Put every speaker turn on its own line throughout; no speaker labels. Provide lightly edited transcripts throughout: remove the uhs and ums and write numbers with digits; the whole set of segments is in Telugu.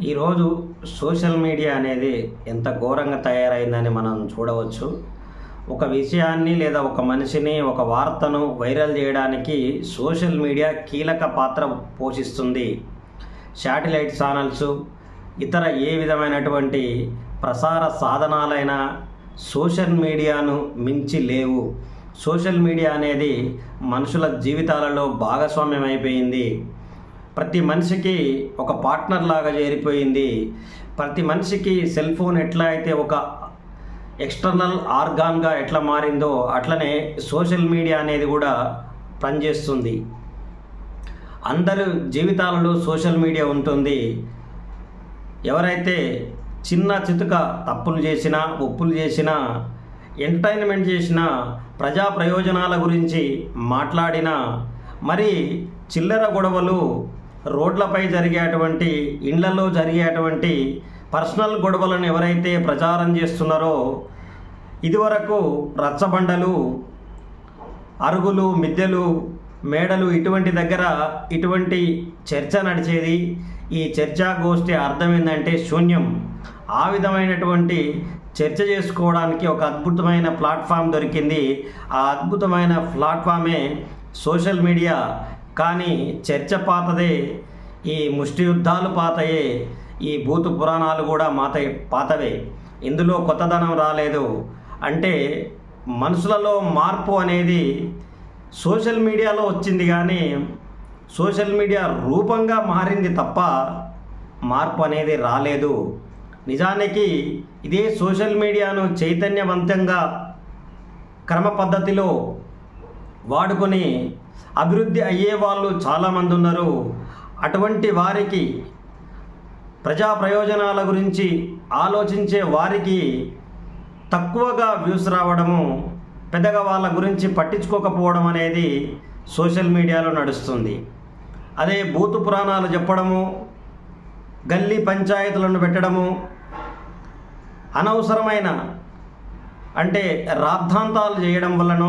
ఈరోజు సోషల్ మీడియా అనేది ఎంత ఘోరంగా తయారైందని మనం చూడవచ్చు. ఒక విషయాన్ని లేదా ఒక మనిషిని ఒక వార్తను వైరల్ చేయడానికి సోషల్ మీడియా కీలక పాత్ర పోషిస్తుంది. శాటిలైట్ ఛానల్స్ ఇతర ఏ విధమైనటువంటి ప్రసార సాధనాలైన సోషల్ మీడియాను మించి లేవు. సోషల్ మీడియా అనేది మనుషుల జీవితాలలో భాగస్వామ్యం అయిపోయింది. ప్రతి మనిషికి ఒక పార్ట్నర్ లాగా చేరిపోయింది. ప్రతి మనిషికి సెల్ ఫోన్ ఎట్లా అయితే ఒక ఎక్స్టర్నల్ ఆర్గాన్గా ఎట్లా మారిందో అట్లనే సోషల్ మీడియా అనేది కూడా పనిచేస్తుంది. అందరి జీవితాలలో సోషల్ మీడియా ఉంటుంది. ఎవరైతే చిన్న చితుక తప్పులు చేసినా ఒప్పులు చేసినా ఎంటర్టైన్మెంట్ చేసినా ప్రజా ప్రయోజనాల గురించి మాట్లాడినా మరి చిల్లర గొడవలు రోడ్లపై జరిగేటువంటి ఇండ్లలో జరిగేటువంటి పర్సనల్ గొడవలను ఎవరైతే ప్రచారం చేస్తున్నారో ఇదివరకు రచ్చబండలు అరుగులు మిద్దెలు మేడలు ఇటువంటి దగ్గర ఇటువంటి చర్చ నడిచేది. ఈ చర్చా గోష్ఠి అర్థం ఏంటంటే శూన్యం. ఆ విధమైనటువంటి చర్చ చేసుకోవడానికి ఒక అద్భుతమైన ప్లాట్ఫామ్ దొరికింది. ఆ అద్భుతమైన ప్లాట్ఫామే సోషల్ మీడియా. కానీ చర్చ పాతదే, ఈ ముష్టి యుద్ధాలు పాతయే, ఈ భూత పురాణాలు కూడా పాతవే. ఇందులో కొత్తదనం రాలేదు. అంటే మనుషులలో మార్పు అనేది సోషల్ మీడియాలో వచ్చింది, కానీ సోషల్ మీడియా రూపంగా మారింది తప్ప మార్పు అనేది రాలేదు. నిజానికి ఇదే సోషల్ మీడియాను చైతన్యవంతంగా క్రమ పద్ధతిలో వాడుకొని అభివృద్ధి అయ్యే వాళ్ళు చాలామంది ఉన్నారు. అటువంటి వారికి ప్రజా ప్రయోజనాల గురించి ఆలోచించే వారికి తక్కువగా వ్యూస్ రావడము, పెద్దగా వాళ్ళ గురించి పట్టించుకోకపోవడం అనేది సోషల్ మీడియాలో నడుస్తుంది. అదే భూత పురాణాలు చెప్పడము, గల్లీ పంచాయతీలను పెట్టడము, అనవసరమైన అంటే రాద్ధాంతాలు చేయడం వలన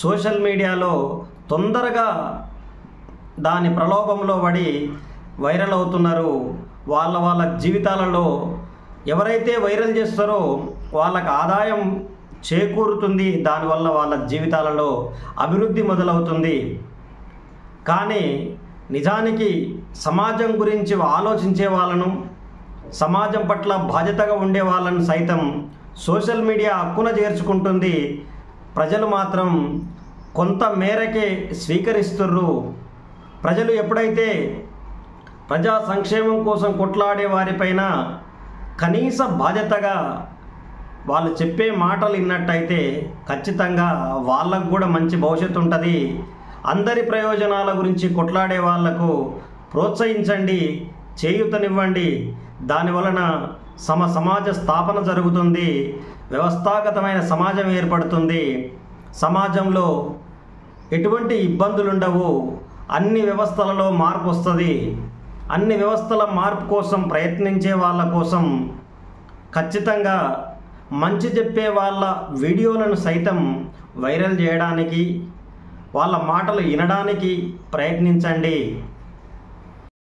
సోషల్ మీడియాలో తొందరగా దాని ప్రలోభంలో పడి వైరల్ అవుతున్నారు. వాళ్ళ జీవితాలలో ఎవరైతే వైరల్ చేస్తారో వాళ్ళకు ఆదాయం చేకూరుతుంది. దానివల్ల వాళ్ళ జీవితాలలో అభివృద్ధి మొదలవుతుంది. కానీ నిజానికి సమాజం గురించి ఆలోచించే వాళ్ళను, సమాజం పట్ల బాధ్యతగా ఉండే వాళ్ళను సైతం సోషల్ మీడియా హక్కున చేర్చుకుంటుంది. ప్రజలు మాత్రం కొంత మేరకే స్వీకరిస్తుర్రు. ప్రజలు ఎప్పుడైతే ప్రజా సంక్షేమం కోసం కొట్లాడే వారిపైన కనీస బాధ్యతగా వాళ్ళు చెప్పే మాటలు విన్నట్టయితే ఖచ్చితంగా వాళ్ళకు కూడా మంచి భవిష్యత్తు ఉంటుంది. అందరి ప్రయోజనాల గురించి కొట్లాడే వాళ్లకు ప్రోత్సహించండి, చేయూతనివ్వండి. దానివలన సమాజ స్థాపన జరుగుతుంది, వ్యవస్థాగతమైన సమాజం ఏర్పడుతుంది. సమాజంలో ఎటువంటి ఇబ్బందులు ఉండవు. అన్ని వ్యవస్థలలో మార్పు వస్తుంది. అన్ని వ్యవస్థల మార్పు కోసం ప్రయత్నించే వాళ్ళ కోసం ఖచ్చితంగా మంచి చెప్పే వాళ్ళ వీడియోలను సైతం వైరల్ చేయడానికి, వాళ్ళ మాటలు వినడానికి ప్రయత్నించండి.